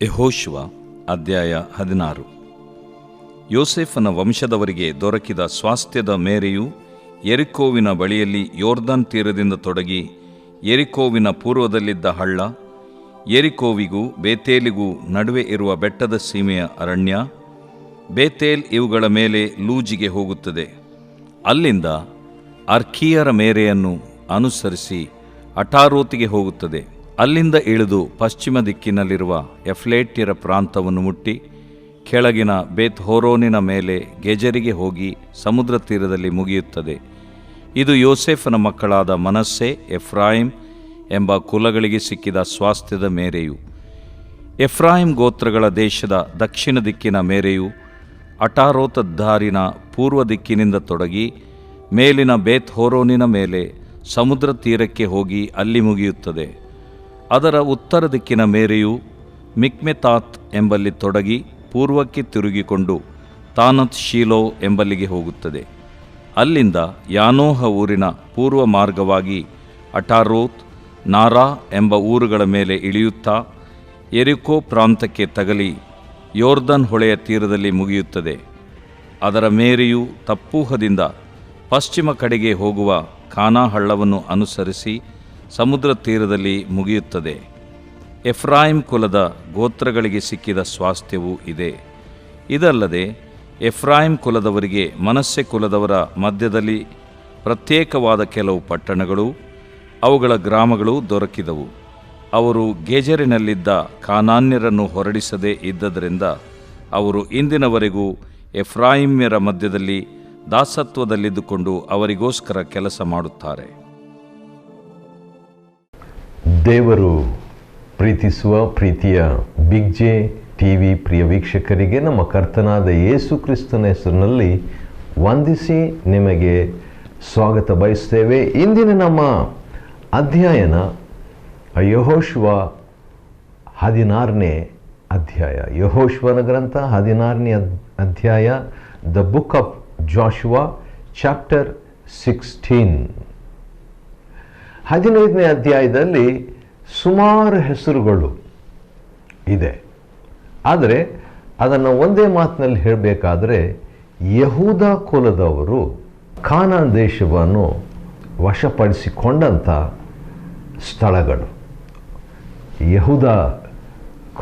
ಯೆಹೋಶುವ ಅಧ್ಯಾಯ 16. ಯೋಸೇಫನ ವಂಶದವರಿಗೆ ದೊರಕಿದ ಸ್ವಾಸ್ಥ್ಯದ ಮೇರೆಯು ಯೆರಿಕೋವಿನ ಬಳಿಯಲ್ಲಿ ಯೋರ್ದನ್ ತೀರದಿಂದ ತೊಡಗಿ ಯೆರಿಕೋವಿನ ಪೂರ್ವದಲ್ಲಿದ್ದ ಹಳ್ಳ, ಯೆರಿಕೋವಿಗೂ ಬೇತೇಲಿಗೂ ನಡುವೆ ಇರುವ ಬೆಟ್ಟದ ಸೀಮೆಯ ಅರಣ್ಯ, ಬೇತೇಲ್ ಇವುಗಳ ಮೇಲೆ ಲೂಜಿಗೆ ಹೋಗುತ್ತದೆ. ಅಲ್ಲಿಂದ ಅರ್ಕೀಯರ ಮೇರೆಯನ್ನು ಅನುಸರಿಸಿ ಅಟಾರೋತಿಗೆ ಹೋಗುತ್ತದೆ. ಅಲ್ಲಿಂದ ಇಳಿದು ಪಶ್ಚಿಮ ದಿಕ್ಕಿನಲ್ಲಿರುವ ಎಫ್ಲೇಟ್ಯರ ಪ್ರಾಂತವನ್ನು ಮುಟ್ಟಿ ಕೆಳಗಿನ ಬೇತ್ ಹೋರೋನಿನ ಮೇಲೆ ಗೆಜರಿಗೆ ಹೋಗಿ ಸಮುದ್ರ ತೀರದಲ್ಲಿ ಮುಗಿಯುತ್ತದೆ. ಇದು ಯೋಸೇಫನ ಮಕ್ಕಳಾದ ಮನಸ್ಸೆ, ಎಫ್ರಾಯಿಮ್ ಎಂಬ ಕುಲಗಳಿಗೆ ಸಿಕ್ಕಿದ ಸ್ವಾಸ್ಥ್ಯದ ಮೇರೆಯು. ಎಫ್ರಾಯಿಮ್ ಗೋತ್ರಗಳ ದೇಶದ ದಕ್ಷಿಣ ದಿಕ್ಕಿನ ಮೇರೆಯು ಅಟಾರೋತದ್ದಾರಿನ ಪೂರ್ವ ದಿಕ್ಕಿನಿಂದ ತೊಡಗಿ ಮೇಲಿನ ಬೇತ್ ಹೋರೋನಿನ ಮೇಲೆ ಸಮುದ್ರ ತೀರಕ್ಕೆ ಹೋಗಿ ಅಲ್ಲಿ ಮುಗಿಯುತ್ತದೆ. ಅದರ ಉತ್ತರ ದಿಕ್ಕಿನ ಮೇರೆಯು ಮಿಕ್ಮೆತಾತ್ ಎಂಬಲ್ಲಿ ತೊಡಗಿ ಪೂರ್ವಕ್ಕೆ ತಿರುಗಿಕೊಂಡು ತಾನತ್ ಶೀಲೋ ಎಂಬಲ್ಲಿಗೆ ಹೋಗುತ್ತದೆ. ಅಲ್ಲಿಂದ ಯಾನೋಹ ಊರಿನ ಪೂರ್ವ ಮಾರ್ಗವಾಗಿ ಅಟಾರೋತ್, ನಾರಾ ಎಂಬ ಊರುಗಳ ಮೇಲೆ ಇಳಿಯುತ್ತಾ ಯೆರಿಕೋ ಪ್ರಾಂತಕ್ಕೆ ತಗಲಿ ಯೋರ್ದನ್ ಹೊಳೆಯ ತೀರದಲ್ಲಿ ಮುಗಿಯುತ್ತದೆ. ಅದರ ಮೇರೆಯು ತಪ್ಪೂಹದಿಂದ ಪಶ್ಚಿಮ ಕಡೆಗೆ ಹೋಗುವ ಕಾನಾ ಹಳ್ಳವನ್ನು ಅನುಸರಿಸಿ ಸಮುದ್ರ ತೀರದಲ್ಲಿ ಮುಗಿಯುತ್ತದೆ. ಎಫ್ರಾಯಿಮ್ ಕುಲದ ಗೋತ್ರಗಳಿಗೆ ಸಿಕ್ಕಿದ ಸ್ವಾಸ್ಥ್ಯವೂ ಇದೆ. ಇದಲ್ಲದೆ ಎಫ್ರಾಯಿಮ್ ಕುಲದವರಿಗೆ ಮನಸ್ಸೆ ಕುಲದವರ ಮಧ್ಯದಲ್ಲಿ ಪ್ರತ್ಯೇಕವಾದ ಕೆಲವು ಪಟ್ಟಣಗಳು, ಅವುಗಳ ಗ್ರಾಮಗಳು ದೊರಕಿದವು. ಅವರು ಗೆಜರಿನಲ್ಲಿದ್ದ ಕಾನಾನ್ಯರನ್ನು ಹೊರಡಿಸದೇ ಇದ್ದದರಿಂದ ಅವರು ಇಂದಿನವರೆಗೂ ಎಫ್ರಾಯಿಮ್ಯರ ಮಧ್ಯದಲ್ಲಿ ದಾಸತ್ವದಲ್ಲಿದ್ದುಕೊಂಡು ಅವರಿಗೋಸ್ಕರ ಕೆಲಸ ಮಾಡುತ್ತಾರೆ. ದೇವರು ಪ್ರೀತಿಸುವ ಪ್ರೀತಿಯ ಬಿಗ್ ಜೆ ಟಿವಿ ಪ್ರಿಯ ವೀಕ್ಷಕರಿಗೆ ನಮ್ಮ ಕರ್ತನಾದ ಯೇಸು ಕ್ರಿಸ್ತನ ಹೆಸರಿನಲ್ಲಿ ವಂದಿಸಿ ನಿಮಗೆ ಸ್ವಾಗತ ಬಯಸ್ತೇವೆ. ಇಂದಿನ ನಮ್ಮ ಅಧ್ಯಯನ ಯೆಹೋಶುವ 16ನೇ ಅಧ್ಯಾಯ. ಯೆಹೋಶುವನ ಗ್ರಂಥ 16ನೇ ಅಧ್ಯಾಯ, ದ ಬುಕ್ ಆಫ್ ಜಾಶುವ, ಚಾಪ್ಟರ್ 16. 15ನೇ ಅಧ್ಯಾಯದಲ್ಲಿ ಸುಮಾರು ಹೆಸರುಗಳು ಇದೆ. ಆದರೆ ಅದನ್ನು ಒಂದೇ ಮಾತಿನಲ್ಲಿ ಹೇಳಬೇಕಾದ್ರೆ, ಯಹೂದ ಕುಲದವರು ಕಾನಾನ್ ದೇಶವನ್ನು ವಶಪಡಿಸಿಕೊಂಡಂಥ ಸ್ಥಳಗಳು. ಯಹೂದ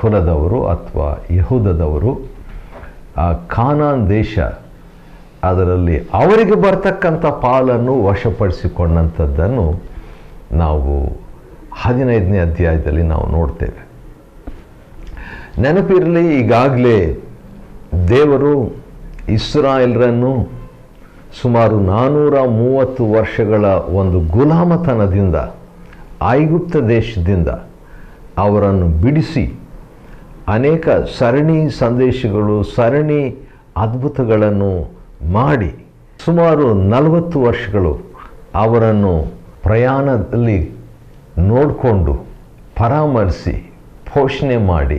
ಕುಲದವರು ಅಥವಾ ಯಹೂದದವರು ಆ ಕಾನಾನ್ ದೇಶ, ಅದರಲ್ಲಿ ಅವರಿಗೆ ಬರ್ತಕ್ಕಂಥ ಪಾಲನ್ನು ವಶಪಡಿಸಿಕೊಂಡಂಥದ್ದನ್ನು ನಾವು 15ನೇ ಅಧ್ಯಾಯದಲ್ಲಿ ನಾವು ನೋಡ್ತೇವೆ. ನೆನಪಿರಲಿ, ಈಗಾಗಲೇ ದೇವರು ಇಸ್ರಾಯೇಲರನ್ನು ಸುಮಾರು 430 ವರ್ಷಗಳ ಒಂದು ಗುಲಾಮತನದಿಂದ, ಐಗುಪ್ತ ದೇಶದಿಂದ ಅವರನ್ನು ಬಿಡಿಸಿ ಅನೇಕ ಸರಣಿ ಸಂದೇಶಗಳು, ಸರಣಿ ಅದ್ಭುತಗಳನ್ನು ಮಾಡಿ ಸುಮಾರು 40 ವರ್ಷಗಳು ಅವರನ್ನು ಪ್ರಯಾಣದಲ್ಲಿ ನೋಡಿಕೊಂಡು ಪರಾಮರಿಸಿ ಪೋಷಣೆ ಮಾಡಿ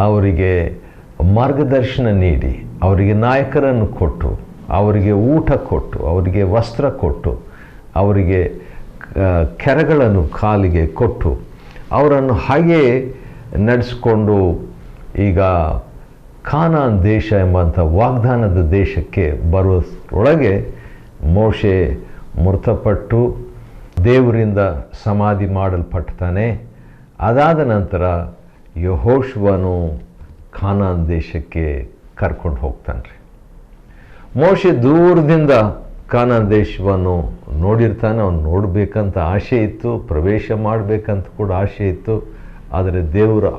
ಅವರಿಗೆ ಮಾರ್ಗದರ್ಶನ ನೀಡಿ ಅವರಿಗೆ ನಾಯಕರನ್ನು ಕೊಟ್ಟು ಅವರಿಗೆ ಊಟ ಕೊಟ್ಟು ಅವರಿಗೆ ವಸ್ತ್ರ ಕೊಟ್ಟು ಅವರಿಗೆ ಕೆರೆಗಳನ್ನು ಕಾಲಿಗೆ ಕೊಟ್ಟು ಅವರನ್ನು ಹಾಗೆಯೇ ನಡೆಸಿಕೊಂಡು ಈಗ ಕಾನಾನ್ ದೇಶ ಎಂಬಂಥ ವಾಗ್ದಾನದ ದೇಶಕ್ಕೆ ಬರುವೊಳಗೆ ಮೋಶೆ ಮೃತಪಟ್ಟು ದೇವರಿಂದ ಸಮಾಧಿ ಮಾಡಲ್ಪಡ್ತಾನೆ. ಅದಾದ ನಂತರ ಯೆಹೋಶುವನು ಕಾನಾನ್ ದೇಶಕ್ಕೆ ಕರ್ಕೊಂಡು ಹೋಗ್ತಾನೆ ರೀ. ಮೋಶೆ ದೂರದಿಂದ ಕಾನಾನ್ ದೇಶವನ್ನು ನೋಡಿರ್ತಾನೆ. ಅವನು ನೋಡಬೇಕಂತ ಆಸೆ ಇತ್ತು, ಪ್ರವೇಶ ಮಾಡಬೇಕಂತ ಕೂಡ ಆಸೆ ಇತ್ತು. ಆದರೆ ದೇವರು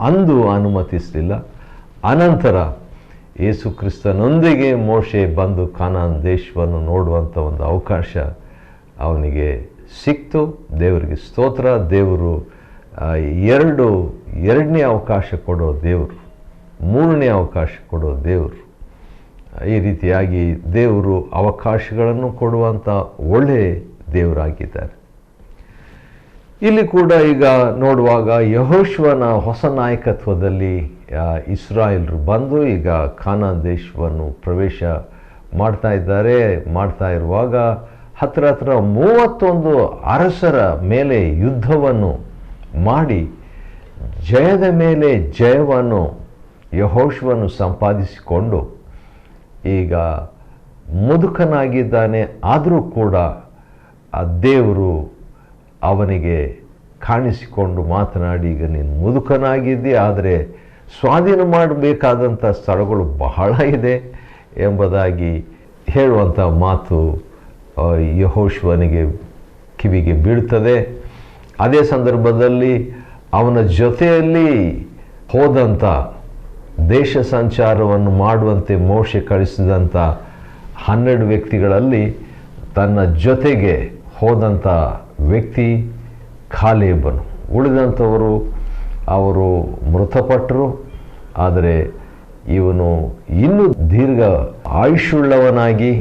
ಅಂದು ಅನುಮತಿಸಲಿಲ್ಲ. ಅನಂತರ ಯೇಸು ಕ್ರಿಸ್ತನೊಂದಿಗೆ ಮೋಶೆ ಬಂದು ಕಾನಾನ್ ದೇಶವನ್ನು ನೋಡುವಂಥ ಒಂದು ಅವಕಾಶ ಅವನಿಗೆ ಸಿಕ್ತು. ದೇವರಿಗೆ ಸ್ತೋತ್ರ. ದೇವರು ಎರಡನೇ ಅವಕಾಶ ಕೊಡೋ ದೇವರು, ಮೂರನೇ ಅವಕಾಶ ಕೊಡೋ ದೇವರು. ಈ ರೀತಿಯಾಗಿ ದೇವರು ಅವಕಾಶಗಳನ್ನು ಕೊಡುವಂಥ ಒಳ್ಳೆಯ ದೇವರಾಗಿದ್ದಾರೆ. ಇಲ್ಲಿ ಕೂಡ ಈಗ ನೋಡುವಾಗ ಯೆಹೋಶುವನ ಹೊಸ ನಾಯಕತ್ವದಲ್ಲಿ ಇಸ್ರಾಯೇಲರು ಬಂದು ಈಗ ಕಾನಾನ್ ದೇಶವನ್ನು ಪ್ರವೇಶ ಮಾಡ್ತಾ ಇದ್ದಾರೆ. ಮಾಡ್ತಾ ಇರುವಾಗ ಹತ್ರ 31 ಅರಸರ ಮೇಲೆ ಯುದ್ಧವನ್ನು ಮಾಡಿ ಜಯದ ಮೇಲೆ ಜಯವನ್ನು ಯೆಹೋಶುವನು ಸಂಪಾದಿಸಿಕೊಂಡು ಈಗ ಮುದುಕನಾಗಿದ್ದಾನೆ. ಆದರೂ ಕೂಡ ಆ ದೇವರು ಅವನಿಗೆ ಕಾಣಿಸಿಕೊಂಡು ಮಾತನಾಡಿ, ಈಗ ನೀನು ಮುದುಕನಾಗಿದ್ದೆ, ಆದರೆ ಸ್ವಾಧೀನ ಮಾಡಬೇಕಾದಂಥ ಸ್ಥಳಗಳು ಬಹಳ ಇದೆ ಎಂಬುದಾಗಿ ಹೇಳುವಂಥ ಮಾತು ಯೆಹೋಶುವನಿಗೆ ಕಿವಿಗೆ ಬೀಳ್ತದೆ. ಅದೇ ಸಂದರ್ಭದಲ್ಲಿ ಅವನ ಜೊತೆಯಲ್ಲಿ ಹೋದಂಥ ದೇಶ ಸಂಚಾರವನ್ನು ಮಾಡುವಂತೆ ಮೋಶೆ ಕಳಿಸಿದಂಥ 12 ವ್ಯಕ್ತಿಗಳಲ್ಲಿ ತನ್ನ ಜೊತೆಗೆ ಹೋದಂಥ ವ್ಯಕ್ತಿ ಕಾಲೇಬನು. ಉಳಿದಂಥವರು ಅವರು ಮೃತಪಟ್ಟರು. ಆದರೆ ಇವನು ಇನ್ನೂ ದೀರ್ಘ ಆಯುಷ್ಯುಳ್ಳವನಾಗಿ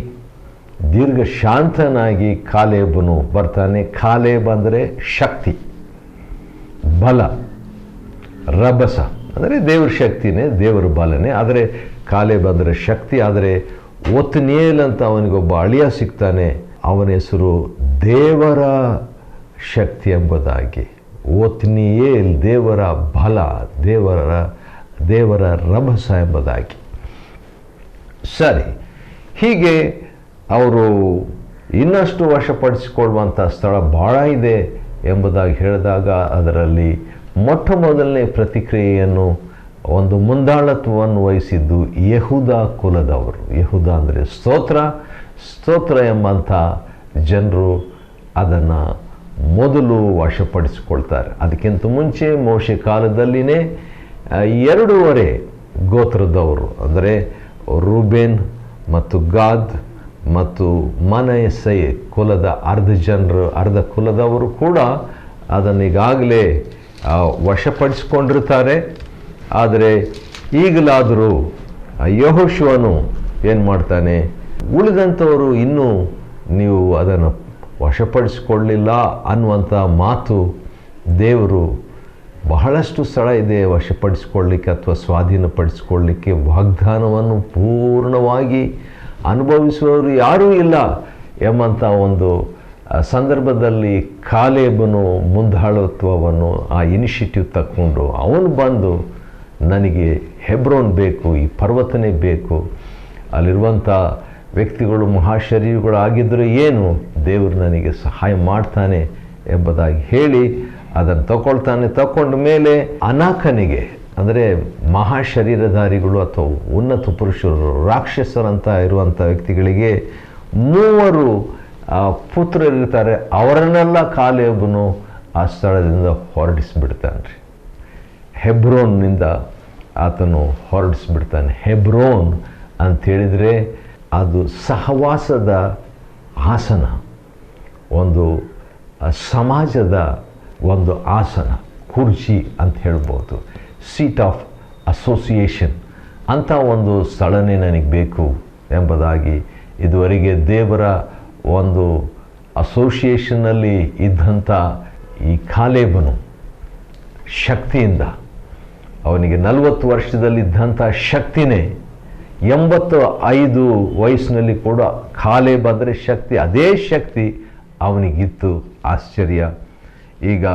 ದೀರ್ಘ ಶಾಂತನಾಗಿ ಕಾಲೇಬನು ಬರ್ತಾನೆ. ಕಾಲೇಬ್ ಅಂದರೆ ಶಕ್ತಿ, ಬಲ, ರಭಸ ಅಂದರೆ ದೇವ್ರ ಶಕ್ತಿನೇ, ದೇವರ ಬಲನೇ. ಆದರೆ ಕಾಲೇಬ್ ಅಂದರೆ ಶಕ್ತಿ. ಆದರೆ ಒತ್ನಿಯೇಲ್ ಅಂತ ಅವನಿಗೊಬ್ಬ ಅಳಿಯ ಸಿಗ್ತಾನೆ. ಅವನ ಹೆಸರು ದೇವರ ಶಕ್ತಿ ಎಂಬುದಾಗಿ. ಒತ್ನಿಯೇಲ್ ದೇವರ ಬಲ, ದೇವರ ರಭಸ ಎಂಬುದಾಗಿ. ಸರಿ, ಹೀಗೆ ಅವರು ಇನ್ನಷ್ಟು ವಶಪಡಿಸಿಕೊಳ್ಳುವಂಥ ಸ್ಥಳ ಭಾಳ ಇದೆ ಎಂಬುದಾಗಿ ಹೇಳಿದಾಗ ಅದರಲ್ಲಿ ಮೊಟ್ಟ ಮೊದಲನೇ ಪ್ರತಿಕ್ರಿಯೆಯನ್ನು, ಒಂದು ಮುಂದಾಳತ್ವವನ್ನು ವಹಿಸಿದ್ದು ಯೆಹೂದ ಕುಲದವರು. ಯೆಹೂದ ಅಂದರೆ ಸ್ತೋತ್ರ ಎಂಬಂಥ ಜನರು ಅದನ್ನು ಮೊದಲು ವಶಪಡಿಸಿಕೊಳ್ತಾರೆ. ಅದಕ್ಕಿಂತ ಮುಂಚೆ ಮೋಶೆ ಕಾಲದಲ್ಲಿನೇ 2.5 ಗೋತ್ರದವರು ಅಂದರೆ ರೂಬೇನ್ ಮತ್ತು ಗಾದ್ ಮತ್ತು ಮನಸ್ಸೆ ಕುಲದ ಅರ್ಧ ಕುಲದವರು ಕೂಡ ಅದನ್ನೀಗಾಗಲೇ ವಶಪಡಿಸಿಕೊಂಡಿರ್ತಾರೆ. ಆದರೆ ಈಗಲಾದರೂ ಯೆಹೋಶುವನು ಏನು ಮಾಡ್ತಾನೆ, ಉಳಿದಂಥವರು ಇನ್ನೂ ನೀವು ಅದನ್ನು ವಶಪಡಿಸಿಕೊಳ್ಳಿಲ್ಲ ಅನ್ನುವಂಥ ಮಾತು ದೇವರು ಬಹಳಷ್ಟು ಸ್ಥಳ ಇದೆ ವಶಪಡಿಸಿಕೊಳ್ಳಲಿಕ್ಕೆ ಅಥವಾ ಸ್ವಾಧೀನಪಡಿಸಿಕೊಳ್ಳಲಿಕ್ಕೆ. ವಾಗ್ದಾನವನ್ನು ಪೂರ್ಣವಾಗಿ ಅನುಭವಿಸುವವರು ಯಾರೂ ಇಲ್ಲ ಎಂಬಂಥ ಒಂದು ಸಂದರ್ಭದಲ್ಲಿ ಕಾಲೇಬನು ಮುಂದಾಳತ್ವವನ್ನು, ಆ ಇನಿಷಿಯೇಟಿವ್ ತಕ್ಕೊಂಡು ಅವನು ಬಂದು, ನನಗೆ ಹೆಬ್ರೋನ್ ಬೇಕು, ಈ ಪರ್ವತನೇ ಬೇಕು, ಅಲ್ಲಿರುವಂಥ ವ್ಯಕ್ತಿಗಳು ಮಹಾಶರೀರಗಳು ಆಗಿದ್ದರೆ ಏನು, ದೇವರು ನನಗೆ ಸಹಾಯ ಮಾಡ್ತಾನೆ ಎಂಬುದಾಗಿ ಹೇಳಿ ಅದನ್ನು ತಗೊಂಡ ಮೇಲೆ ಅನಾಕನಿಗೆ ಅಂದರೆ ಮಹಾಶರೀರಧಾರಿಗಳು ಅಥವಾ ಉನ್ನತ ಪುರುಷರು, ರಾಕ್ಷಸರಂತ ಇರುವಂಥ ವ್ಯಕ್ತಿಗಳಿಗೆ 3 ಪುತ್ರರಿರ್ತಾರೆ. ಅವರನ್ನೆಲ್ಲ ಕಾಲೇಬನು ಆ ಸ್ಥಳದಿಂದ ಹೊರಡಿಸಿಬಿಡ್ತಾನೆ ರೀ. ಹೆಬ್ರೋನ್ನಿಂದ ಆತನು ಹೊರಡಿಸಿಬಿಡ್ತಾನೆ. ಹೆಬ್ರೋನ್ ಅಂಥೇಳಿದರೆ ಅದು ಸಹವಾಸದ ಆಸನ, ಒಂದು ಸಮಾಜದ ಒಂದು ಆಸನ, ಕುರ್ಚಿ ಅಂತ ಹೇಳ್ಬೋದು. ಸೀಟ್ ಆಫ್ ಅಸೋಸಿಯೇಷನ್ ಅಂಥ ಒಂದು ಸ್ಥಳನೇ ನನಗೆ ಬೇಕು ಎಂಬುದಾಗಿ ಇದುವರೆಗೆ ದೇವರ ಒಂದು ಅಸೋಸಿಯೇಷನ್ನಲ್ಲಿ ಇದ್ದಂಥ ಈ ಕಾಲೇಬನು ಶಕ್ತಿಯಿಂದ, ಅವನಿಗೆ 40 ವರ್ಷದಲ್ಲಿದ್ದಂಥ ಶಕ್ತಿನೇ 85 ವಯಸ್ಸಿನಲ್ಲಿ ಕೂಡ ಕಾಲೇಬ್ ಅಂದರೆ ಶಕ್ತಿ, ಅದೇ ಶಕ್ತಿ ಅವನಿಗಿತ್ತು. ಆಶ್ಚರ್ಯ. ಈಗ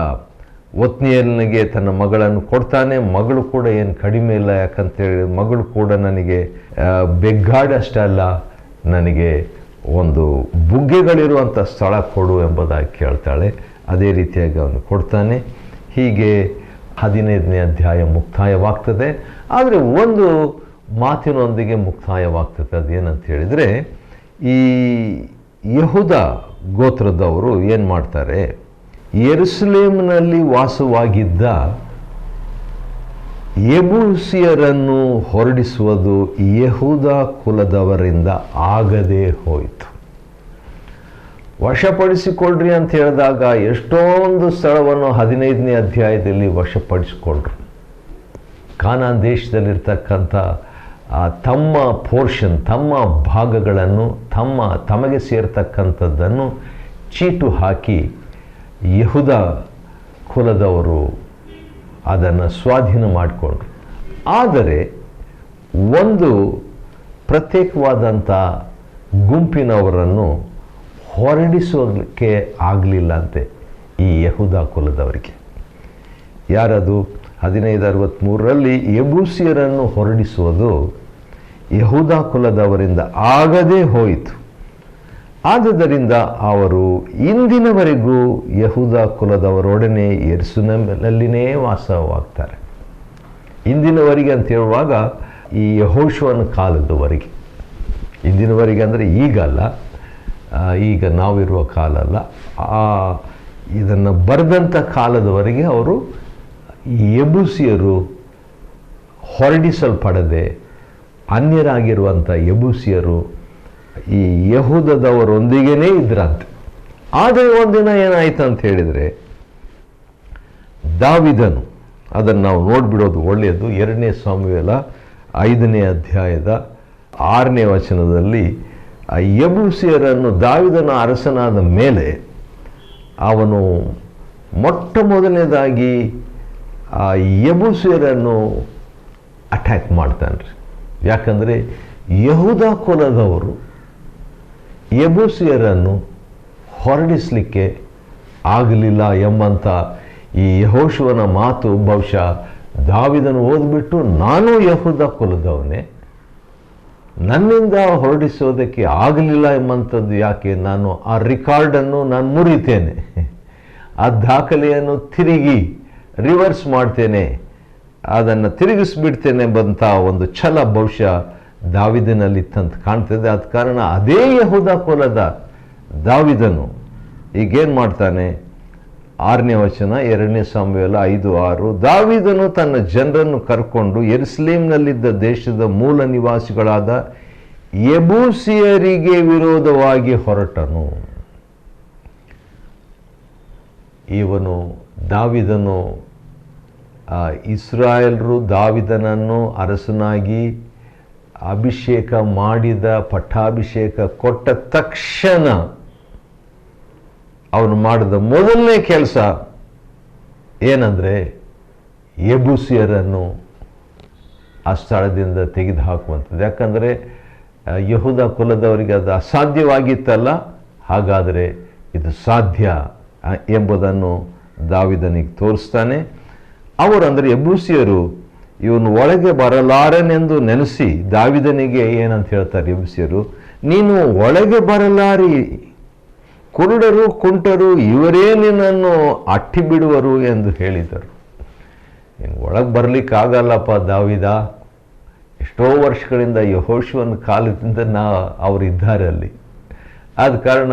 ಒತ್ನಿಯೇಲನಿಗೆ ತನ್ನ ಮಗಳನ್ನು ಕೊಡ್ತಾನೆ. ಮಗಳು ಕೂಡ ಏನು ಕಡಿಮೆ ಇಲ್ಲ, ಯಾಕಂತೇಳಿ ಮಗಳು ಕೂಡ ನನಗೆ ಬೆಗ್ಗಾಡಷ್ಟಲ್ಲ, ನನಗೆ ಒಂದು ಬುಗ್ಗೆಗಳಿರುವಂಥ ಸ್ಥಳ ಕೊಡು ಎಂಬುದಾಗಿ ಕೇಳ್ತಾಳೆ. ಅದೇ ರೀತಿಯಾಗಿ ಅವನು ಕೊಡ್ತಾನೆ. ಹೀಗೆ 15ನೇ ಅಧ್ಯಾಯ ಮುಕ್ತಾಯವಾಗ್ತದೆ. ಆದರೆ ಒಂದು ಮಾತಿನೊಂದಿಗೆ ಮುಕ್ತಾಯವಾಗ್ತದೆ. ಅದೇನಂತ ಹೇಳಿದರೆ, ಈ ಯೆಹೂದ ಗೋತ್ರದವರು ಏನು ಮಾಡ್ತಾರೆ, ಯೆರೂಸಲೇಮಿನಲ್ಲಿ ವಾಸವಾಗಿದ್ದ ಯೆಬೂಸಿಯರನ್ನು ಹೊರಡಿಸುವುದು ಯೆಹೂದ ಕುಲದವರಿಂದ ಆಗದೇ ಹೋಯಿತು. ವಶಪಡಿಸಿಕೊಳ್ಳ್ರಿ ಅಂತ ಹೇಳಿದಾಗ ಎಷ್ಟೊಂದು ಸ್ಥಳವನ್ನು 15ನೇ ಅಧ್ಯಾಯದಲ್ಲಿ ವಶಪಡಿಸಿಕೊಂಡ್ರು. ಕಾನಾನ್ ದೇಶದಲ್ಲಿರ್ತಕ್ಕಂಥ ತಮ್ಮ ಪೋರ್ಷನ್, ತಮ್ಮ ಭಾಗಗಳನ್ನು, ತಮಗೆ ಸೇರ್ತಕ್ಕಂಥದ್ದನ್ನು ಚೀಟು ಹಾಕಿ ಯೆಹೂದ ಕುಲದವರು ಅದನ್ನು ಸ್ವಾಧೀನ ಮಾಡಿಕೊಂಡ್ರು. ಆದರೆ ಒಂದು ಪ್ರತ್ಯೇಕವಾದಂಥ ಗುಂಪಿನವರನ್ನು ಹೊರಡಿಸೋದಕ್ಕೆ ಆಗಲಿಲ್ಲ ಅಂತೆ ಈ ಯೆಹೂದ ಕುಲದವರಿಗೆ. ಯಾರದು? 1563ರಲ್ಲಿ ಯೆಬೂಸಿಯರನ್ನು ಹೊರಡಿಸುವುದು ಯಹೂದ ಕುಲದವರಿಂದ ಆಗದೇ ಹೋಯಿತು. ಆದುದರಿಂದ ಅವರು ಇಂದಿನವರೆಗೂ ಯಹೂದ ಕುಲದವರೊಡನೆ ಯೆರೂಸಲೇಮಿನಲ್ಲಿಯೇ ವಾಸವಾಗ್ತಾರೆ. ಇಂದಿನವರೆಗೆ ಅಂತ ಹೇಳುವಾಗ ಈ ಯೆಹೋಶುವನ ಕಾಲದವರೆಗೆ, ಇಂದಿನವರೆಗೆ ಅಂದರೆ ಈಗಲ್ಲ, ಈಗ ನಾವಿರುವ ಕಾಲ ಅಲ್ಲ, ಇದನ್ನು ಬರೆದಂಥ ಕಾಲದವರೆಗೆ ಅವರು ಯೆಬೂಸಿಯರು ಹೊರಡಿಸಲ್ಪಡದೆ ಅನ್ಯರಾಗಿರುವಂಥ ಯೆಬೂಸಿಯರು ಈ ಯಹೂದದವರೊಂದಿಗೇ ಇದ್ರಂತೆ. ಆದರೆ ಒಂದಿನ ಏನಾಯ್ತು ಅಂತ ಹೇಳಿದರೆ, ದಾವಿದನು, ಅದನ್ನು ನಾವು ನೋಡಿಬಿಡೋದು ಒಳ್ಳೆಯದು, 2 ಸಾಮುವೇಲ 5ನೇ ಅಧ್ಯಾಯದ 6ನೇ ವಚನದಲ್ಲಿ ಆ ಯೆಬೂಸಿಯರನ್ನು ದಾವಿದನ ಅರಸನಾದ ಮೇಲೆ ಅವನು ಮೊಟ್ಟ ಮೊದಲನೇದಾಗಿ ಆ ಯೆಬೂಸಿಯರನ್ನು ಅಟ್ಯಾಕ್ ಮಾಡ್ತಾನೆ ರೀ. ಯಾಕಂದರೆ ಯಹೂದ ಕುಲದವರು ಯೆಬೂಸಿಯರನ್ನು ಹೊರಡಿಸಲಿಕ್ಕೆ ಆಗಲಿಲ್ಲ ಎಂಬಂಥ ಈ ಯೆಹೋಶುವನ ಮಾತು ಬಹುಶಃ ದಾವಿದನು ಓದ್ಬಿಟ್ಟು, ನಾನು ಯಹೂದ ಕುಲದವನೇ, ನನ್ನಿಂದ ಹೊರಡಿಸೋದಕ್ಕೆ ಆಗಲಿಲ್ಲ ಎಂಬಂಥದ್ದು ಯಾಕೆ, ನಾನು ಆ ರೆಕಾರ್ಡನ್ನು ನಾನು ಮುರಿತೇನೆ, ಆ ದಾಖಲೆಯನ್ನು ತಿರುಗಿ ರಿವರ್ಸ್ ಮಾಡ್ತೇನೆ, ಅದನ್ನು ತಿರುಗಿಸ್ಬಿಡ್ತೇನೆ ಎಂಬಂಥ ಒಂದು ಛಲ ಬಹುಶಃ ದಾವಿದನಲ್ಲಿತ್ತಂತ ಕಾಣ್ತದೆ. ಆದ ಕಾರಣ ಅದೇ ಯಹೂದ ಕುಲದ ದಾವಿದನು ಈಗೇನು ಮಾಡ್ತಾನೆ, 6ನೇ ವಚನ 2 ಸಾಮುವೇಲ 5:6, ದಾವಿದನು ತನ್ನ ಜನರನ್ನು ಕರ್ಕೊಂಡು ಯೆರೂಸಲೇಮಿನಲ್ಲಿದ್ದ ದೇಶದ ಮೂಲ ನಿವಾಸಿಗಳಾದ ಯೆಬೂಸಿಯರಿಗೆ ವಿರೋಧವಾಗಿ ಹೊರಟನು. ಇವನು ದಾವಿದನು, ಇಸ್ರಾಯೇಲರು ದಾವಿದನನ್ನು ಅರಸನಾಗಿ ಅಭಿಷೇಕ ಮಾಡಿದ, ಪಟ್ಟಾಭಿಷೇಕ ಕೊಟ್ಟ ತಕ್ಷಣ ಅವನು ಮಾಡಿದ ಮೊದಲನೇ ಕೆಲಸ ಏನಂದರೆ ಯೆಬೂಸಿಯರನ್ನು ಆ ಸ್ಥಳದಿಂದ ತೆಗೆದು ಹಾಕುವಂಥದ್ದು. ಯಾಕಂದರೆ ಯಹೂದ ಕುಲದವರಿಗೆ ಅದು ಅಸಾಧ್ಯವಾಗಿತ್ತಲ್ಲ, ಹಾಗಾದರೆ ಇದು ಸಾಧ್ಯ ಎಂಬುದನ್ನು ದಾವಿದನಿಗೆ ತೋರಿಸ್ತಾನೆ. ಅವರಂದರೆ ಯೆಬೂಸಿಯರು ಇವನು ಒಳಗೆ ಬರಲಾರನೆಂದು ನೆನೆಸಿ ದಾವಿದನಿಗೆ ಏನಂತ ಹೇಳ್ತಾರೆ ಯೆಬೂಸಿಯರು, ನೀನು ಒಳಗೆ ಬರಲಾರಿ, ಕುರುಡರು ಕುಂಟರು ಇವರೇ ನಿನ್ನನ್ನು ಅಟ್ಟಿ ಬಿಡುವರು ಎಂದು ಹೇಳಿದರು. ನೀನು ಒಳಗೆ ಬರಲಿಕ್ಕಾಗಲ್ಲಪ್ಪ ದಾವಿದ, ಎಷ್ಟೋ ವರ್ಷಗಳಿಂದ ಯೆಹೋಶುವನ ಕಾಲದಿಂದ ಅವರಿದ್ದಾರೆ ಅಲ್ಲಿ, ಆದ ಕಾರಣ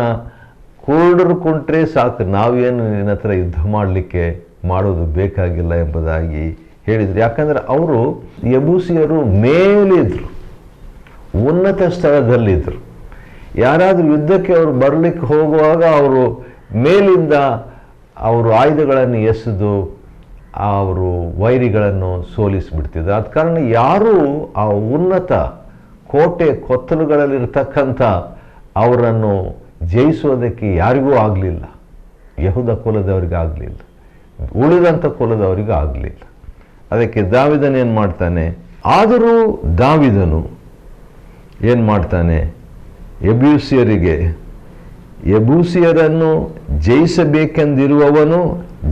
ಕುರುಡರು ಕುಂಟ್ರೆ ಸಾಕು, ನಾವೇನು ನಿನ್ನ ಹತ್ರ ಯುದ್ಧ ಮಾಡೋದು ಬೇಕಾಗಿಲ್ಲ ಎಂಬುದಾಗಿ ಹೇಳಿದರು. ಯಾಕಂದರೆ ಅವರು ಯೆಬೂಸಿಯರು ಮೇಲಿದ್ರು, ಉನ್ನತ ಸ್ಥಳದಲ್ಲಿದ್ದರು. ಯಾರಾದರೂ ಯುದ್ಧಕ್ಕೆ ಅವರು ಬರಲಿಕ್ಕೆ ಹೋಗುವಾಗ ಅವರು ಮೇಲಿಂದ ಅವರು ಆಯುಧಗಳನ್ನು ಎಸೆದು ಅವರು ವೈರಿಗಳನ್ನು ಸೋಲಿಸಿಬಿಡ್ತಿದ್ರು. ಆದ ಕಾರಣ ಯಾರೂ ಆ ಉನ್ನತ ಕೋಟೆ ಕೊತ್ತಲುಗಳಲ್ಲಿರ್ತಕ್ಕಂಥ ಅವರನ್ನು ಜಯಿಸೋದಕ್ಕೆ ಯಾರಿಗೂ ಆಗಲಿಲ್ಲ. ಯಹೂದ ಕುಲದವರಿಗೆ ಆಗಲಿಲ್ಲ, ಉಳಿದಂಥ ಕುಲದವರಿಗೆ ಆಗಲಿಲ್ಲ. ಅದಕ್ಕೆ ದಾವಿದನು ಏನು ಮಾಡ್ತಾನೆ, ಆದರೂ ದಾವಿದನು ಏನು ಮಾಡ್ತಾನೆ, ಯೆಬೂಸಿಯರನ್ನು ಜಯಿಸಬೇಕೆಂದಿರುವವನು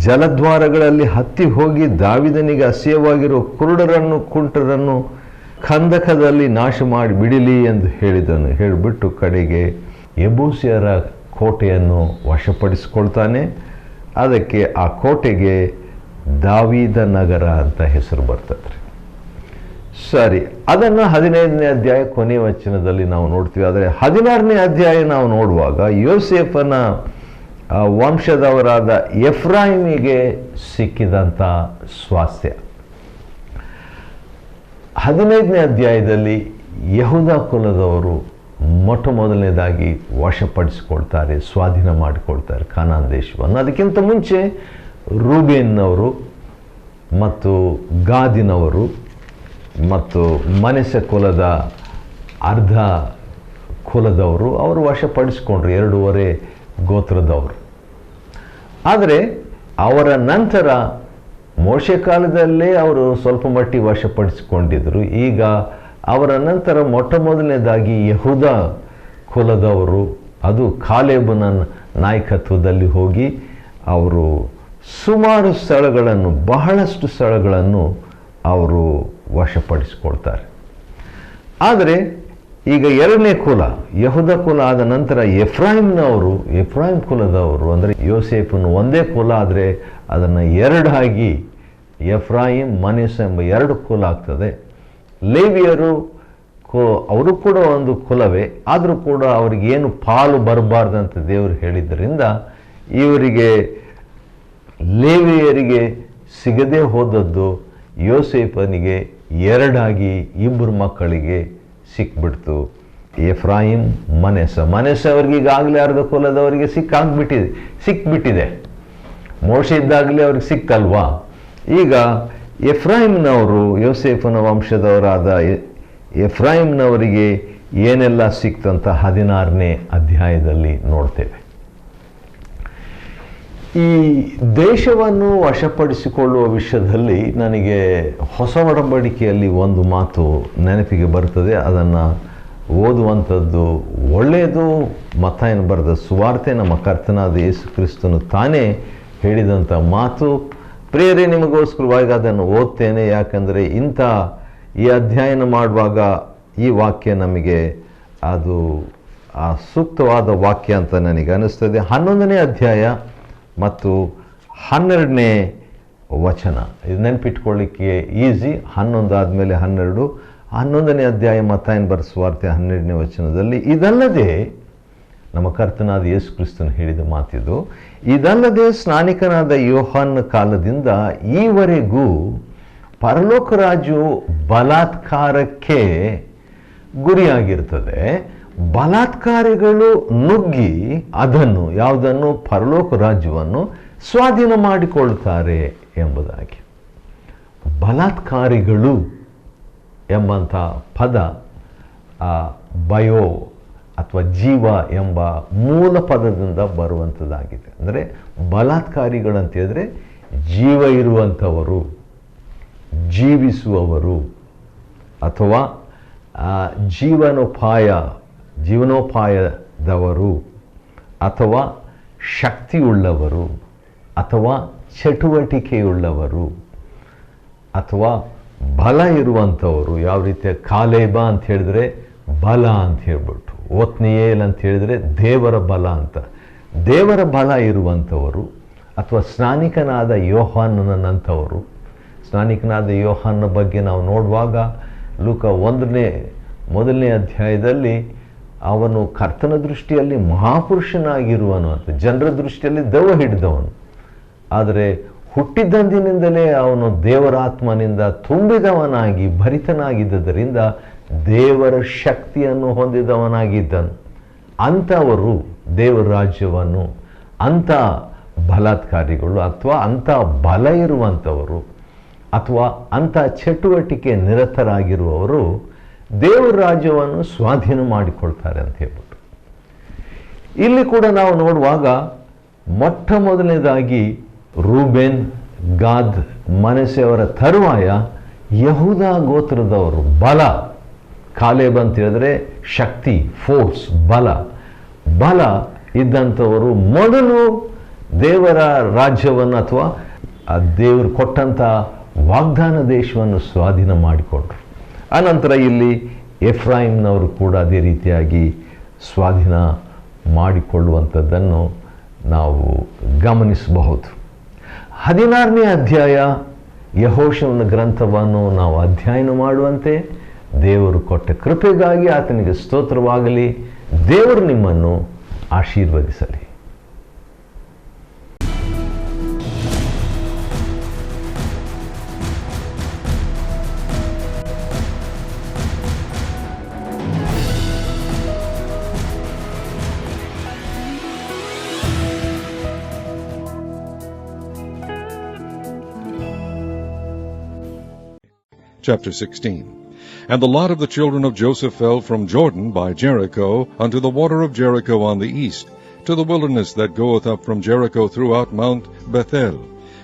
ಜಲದ್ವಾರಗಳಲ್ಲಿ ಹತ್ತಿ ಹೋಗಿ ದಾವಿದನಿಗೆ ಅಸಹ್ಯವಾಗಿರುವ ಕುರುಡರನ್ನು ಕುಂಟರನ್ನು ಖಂದಕದಲ್ಲಿ ನಾಶ ಮಾಡಿ ಬಿಡಲಿ ಎಂದು ಹೇಳಿದನು. ಹೇಳಿಬಿಟ್ಟು ಕಡೆಗೆ ಯೆಬೂಸಿಯರ ಕೋಟೆಯನ್ನು ವಶಪಡಿಸಿಕೊಳ್ತಾನೆ. ಅದಕ್ಕೆ ಆ ಕೋಟೆಗೆ ದಾವೀದ ನಗರ ಅಂತ ಹೆಸರು ಬರ್ತದೆ. ಸರಿ, ಅದನ್ನು 15ನೇ ಅಧ್ಯಾಯ ಕೊನೆಯ ವಚನದಲ್ಲಿ ನಾವು ನೋಡ್ತೀವಿ. ಆದರೆ 16ನೇ ಅಧ್ಯಾಯ ನಾವು ನೋಡುವಾಗ ಯೋಸೇಫನ ವಂಶದವರಾದ ಎಫ್ರಾಯಿಮಿಗೆ ಸಿಕ್ಕಿದಂಥ ಸ್ವಾಸ್ಥ್ಯ. 15ನೇ ಅಧ್ಯಾಯದಲ್ಲಿ ಯಹೂದ ಕುಲದವರು ಮೊಟ್ಟ ಮೊದಲನೇದಾಗಿ ವಶಪಡಿಸಿಕೊಳ್ತಾರೆ, ಸ್ವಾಧೀನ ಮಾಡಿಕೊಳ್ತಾರೆ ಕಾನಾನ್ ದೇಶವನ್ನು. ಅದಕ್ಕಿಂತ ಮುಂಚೆ ರೂಬೇನ್ನವರು ಮತ್ತು ಗಾದಿನವರು ಮತ್ತು ಮನಸ್ಸೆ ಕುಲದ ಅರ್ಧ ಕುಲದವರು ಅವರು ವಶಪಡಿಸಿಕೊಂಡ್ರು, 2.5 ಗೋತ್ರದವರು. ಆದರೆ ಅವರ ನಂತರ ಮೋಶೆ ಕಾಲದಲ್ಲೇ ಅವರು ಸ್ವಲ್ಪ ಮಟ್ಟಿಗೆ ವಶಪಡಿಸಿಕೊಂಡಿದ್ದರು. ಈಗ ಅವರ ನಂತರ ಮೊಟ್ಟ ಮೊದಲನೇದಾಗಿ ಯಹೂದ ಕುಲದವರು, ಅದು ಕಾಲೇಬನ ನಾಯಕತ್ವದಲ್ಲಿ ಹೋಗಿ ಅವರು ಸುಮಾರು ಸ್ಥಳಗಳನ್ನು, ಬಹಳಷ್ಟು ಸ್ಥಳಗಳನ್ನು ಅವರು ವಶಪಡಿಸಿಕೊಳ್ತಾರೆ. ಆದರೆ ಈಗ ಎರಡನೇ ಕುಲ, ಯಹೂದ ಕುಲ ಆದ ನಂತರ ಎಫ್ರಾಯಿಂ ಕುಲದವರು, ಅಂದರೆ ಯೋಸೇಫನು ಒಂದೇ ಕುಲ, ಆದರೆ ಅದನ್ನು ಎರಡಾಗಿ ಎಫ್ರಾಯಿಂ, ಮನಸ್ಸೆ ಎಂಬ ಎರಡು ಕುಲ ಆಗ್ತದೆ. ಲೇವಿಯರು ಅವರು ಕೂಡ ಒಂದು ಕುಲವೇ, ಆದರೂ ಕೂಡ ಅವರಿಗೇನು ಪಾಲು ಬರಬಾರ್ದಂತ ದೇವರು ಹೇಳಿದ್ದರಿಂದ ಇವರಿಗೆ, ಲೇವಿಯರಿಗೆ ಸಿಗದೆ ಹೋದದ್ದು ಯೋಸೇಫನಿಗೆ ಎರಡಾಗಿ ಇಬ್ಬರು ಮಕ್ಕಳಿಗೆ ಸಿಕ್ಬಿಡ್ತು. ಎಫ್ರಾಯಿಂ, ಮನಸ್ಸೆ ಅವರಿಗೆ ಈಗಾಗಲೇ ಅರ್ಧ ಕುಲದವರಿಗೆ ಸಿಕ್ಬಿಟ್ಟಿದೆ. ಮೋಶೆ ಇದ್ದಾಗಲೇ ಅವ್ರಿಗೆ ಸಿಕ್ತಲ್ವಾ. ಈಗ ಎಫ್ರಾಯಿಮ್ನವರು, ಯೋಸೇಫನ ವಂಶದವರಾದ ಎಫ್ರಾಯಿಮ್ನವರಿಗೆ ಏನೆಲ್ಲ ಸಿಕ್ತಂತ 16ನೇ ಅಧ್ಯಾಯದಲ್ಲಿ ನೋಡ್ತೇವೆ. ಈ ದೇಶವನ್ನು ವಶಪಡಿಸಿಕೊಳ್ಳುವ ವಿಷಯದಲ್ಲಿ ನನಗೆ ಹೊಸ ಒಡಂಬಡಿಕೆಯಲ್ಲಿ ಒಂದು ಮಾತು ನೆನಪಿಗೆ ಬರ್ತದೆ. ಅದನ್ನು ಓದುವಂಥದ್ದು ಒಳ್ಳೆಯದು. ಮತ್ತಾಯನ ಬರೆದ ಸುವಾರ್ತೆ, ನಮ್ಮ ಕರ್ತನಾದ ಯೇಸು ಕ್ರಿಸ್ತನು ತಾನೇ ಹೇಳಿದಂಥ ಮಾತು. ಪ್ರಿಯರೇ, ನಿಮಗೋಸ್ಕರವಾಗಿ ಅದನ್ನು ಓದ್ತೇನೆ. ಯಾಕಂದರೆ ಈ ಅಧ್ಯಯನ ಮಾಡುವಾಗ ಈ ವಾಕ್ಯ ನಮಗೆ ಅದು ಸೂಕ್ತವಾದ ವಾಕ್ಯ ಅಂತ ನನಗೆ ಅನ್ನಿಸ್ತದೆ. 11ನೇ ಅಧ್ಯಾಯ ಮತ್ತು 12ನೇ ವಚನ, ಇದು ನೆನಪಿಟ್ಕೊಳ್ಳಿಕ್ಕೆ ಈಸಿ. 11 ಆದಮೇಲೆ 12, 11ನೇ ಅಧ್ಯಾಯ ಮತ್ತಾಯನ ಬರೆದ ಸುವಾರ್ತೆ 12ನೇ ವಚನದಲ್ಲಿ, ಇದಲ್ಲದೆ ನಮ್ಮ ಕರ್ತನಾದ ಯೇಸು ಕ್ರಿಸ್ತನು ಹೇಳಿದ ಮಾತಿದು, ಇದಲ್ಲದೆ ಸ್ನಾನಿಕನಾದ ಯೋಹಾನನ ಕಾಲದಿಂದ ಈವರೆಗೂ ಪರಲೋಕ ರಾಜ್ಯವು ಬಲಾತ್ಕಾರಕ್ಕೆ ಗುರಿಯಾಗಿರ್ತದೆ. ಬಲಾತ್ಕಾರಿಗಳು ನುಗ್ಗಿ ಯಾವುದನ್ನು ಪರಲೋಕ ರಾಜ್ಯವನ್ನು ಸ್ವಾಧೀನ ಮಾಡಿಕೊಳ್ತಾರೆ ಎಂಬುದಾಗಿ. ಬಲಾತ್ಕಾರಿಗಳು ಎಂಬಂಥ ಪದ ಬಯೋ ಅಥವಾ ಜೀವ ಎಂಬ ಮೂಲ ಪದದಿಂದ ಬರುವಂಥದ್ದಾಗಿದೆ. ಅಂದರೆ ಬಲಾತ್ಕಾರಿಗಳಂತ ಹೇಳಿದ್ರೆ ಜೀವ ಇರುವಂಥವರು, ಜೀವಿಸುವವರು, ಅಥವಾ ಜೀವನೋಪಾಯದವರು, ಅಥವಾ ಶಕ್ತಿಯುಳ್ಳವರು, ಅಥವಾ ಚಟುವಟಿಕೆಯುಳ್ಳವರು, ಅಥವಾ ಬಲ ಇರುವಂಥವರು. ಯಾವ ರೀತಿಯ ಕಾಲೇಬ ಅಂತ ಹೇಳಿದ್ರೆ ಬಲ ಅಂತ ಹೇಳ್ಬಿಟ್ಟು, ಓತ್ನಿಯೇಲ್ ಅಂತ ಹೇಳಿದರೆ ದೇವರ ಬಲ ಅಂತ, ದೇವರ ಬಲ ಇರುವಂಥವರು. ಅಥವಾ ಸ್ನಾನಿಕನಾದ ಯೋಹಾನನಂಥವರು. ಸ್ನಾನಿಕನಾದ ಯೋಹಾನನ ಬಗ್ಗೆ ನಾವು ನೋಡುವಾಗ ಲೂಕ 1ನೇ ಅಧ್ಯಾಯದಲ್ಲಿ ಅವನು ಕರ್ತನ ದೃಷ್ಟಿಯಲ್ಲಿ ಮಹಾಪುರುಷನಾಗಿರುವನು ಅಂತ, ಜನರ ದೃಷ್ಟಿಯಲ್ಲಿ ದೆವ್ವ ಹಿಡಿದವನು. ಆದರೆ ಹುಟ್ಟಿದಂದಿನಿಂದಲೇ ಅವನು ದೇವರಾತ್ಮನಿಂದ ತುಂಬಿದವನಾಗಿ ಭರಿತನಾಗಿದ್ದರಿಂದ ದೇವರ ಶಕ್ತಿಯನ್ನು ಹೊಂದಿದವನಾಗಿದ್ದನು. ಅಂಥವರು ದೇವರ ರಾಜ್ಯವನ್ನು, ಅಂಥ ಬಲಾತ್ಕಾರಿಗಳು ಅಥವಾ ಅಂಥ ಬಲ ಇರುವಂಥವರು ಅಥವಾ ಅಂಥ ಚಟುವಟಿಕೆ ನಿರತರಾಗಿರುವವರು ದೇವರ ರಾಜ್ಯವನ್ನು ಸ್ವಾಧೀನ ಮಾಡಿಕೊಳ್ತಾರೆ ಅಂತ ಹೇಳ್ಬಿಟ್ಟು. ಇಲ್ಲಿ ಕೂಡ ನಾವು ನೋಡುವಾಗ ಮೊಟ್ಟ ಮೊದಲನೇದಾಗಿ ರೂಬೇನ್, ಗಾದ್, ಮನಸ್ಸೆಯವರ ತರುವಾಯ ಯಹೂದ ಗೋತ್ರದವರು ಬಲ. ಕಾಲೇಬ್ ಅಂತ ಹೇಳಿದ್ರೆ ಶಕ್ತಿ, ಫೋರ್ಸ್, ಬಲ ಇದ್ದಂಥವರು ಮೊದಲು ದೇವರ ರಾಜ್ಯವನ್ನು ಅಥವಾ ದೇವರು ಕೊಟ್ಟಂಥ ವಾಗ್ದಾನ ದೇಶವನ್ನು ಸ್ವಾಧೀನ ಮಾಡಿಕೊಂಡ್ರು. ಆನಂತರ ಇಲ್ಲಿ ಎಫ್ರಾಯಿಮ್ನವರು ಕೂಡ ಅದೇ ರೀತಿಯಾಗಿ ಸ್ವಾಧೀನ ಮಾಡಿಕೊಳ್ಳುವಂಥದ್ದನ್ನು ನಾವು ಗಮನಿಸಬಹುದು. 16ನೇ ಅಧ್ಯಾಯ ಯೆಹೋಶುವನ ಗ್ರಂಥವನ್ನು ನಾವು ಅಧ್ಯಯನ ಮಾಡುವಂತೆ ದೇವರು ಕೊಟ್ಟ ಕೃಪೆಗಾಗಿ ಆತನಿಗೆ ಸ್ತೋತ್ರವಾಗಲಿ. ದೇವರು ನಿಮ್ಮನ್ನು ಆಶೀರ್ವದಿಸಲಿ. Chapter 16. And the lot of the children of Joseph fell from Jordan by Jericho unto the water of Jericho on the east, to the wilderness that goeth up from Jericho throughout Mount Bethel,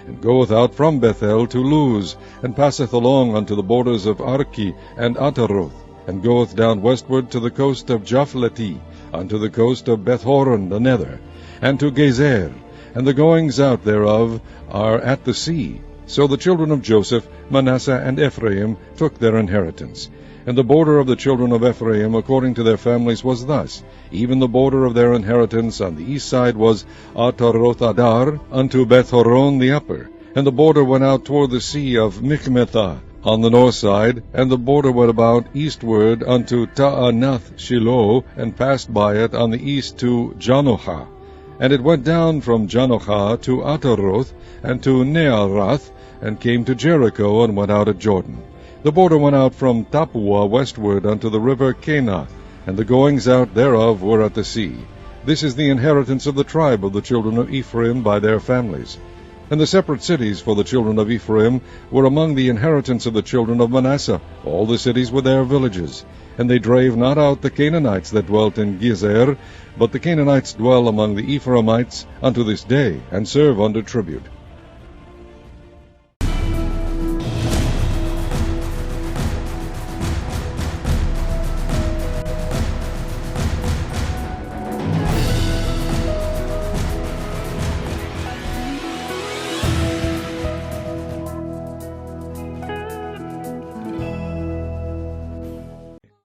and goeth out from Bethel to Luz, and passeth along unto the borders of Arki and Ataroth, and goeth down westward to the coast of Japhleti, unto the coast of Bethhoron the nether, and to Gezer, and the goings out thereof are at the sea. So the children of Joseph, Manasseh, and Ephraim took their inheritance. And the border of the children of Ephraim according to their families was thus. Even the border of their inheritance on the east side was Ataroth-adar unto Beth-horon the upper. And the border went out toward the sea of Michmethah on the north side, and the border went about eastward unto Taanath-shiloh, and passed by it on the east to Janohah. And it went down from Janohah to Ataroth, and to Nearath, and came to Jericho, and went out at Jordan. The border went out from Tappuah westward unto the river Kanah, and the goings out thereof were at the sea. This is the inheritance of the tribe of the children of Ephraim by their families. And the separate cities for the children of Ephraim were among the inheritance of the children of Manasseh, all the cities with their villages. And they drave not out the Canaanites that dwelt in Gezer, but the Canaanites dwell among the Ephraimites unto this day, and serve under tribute.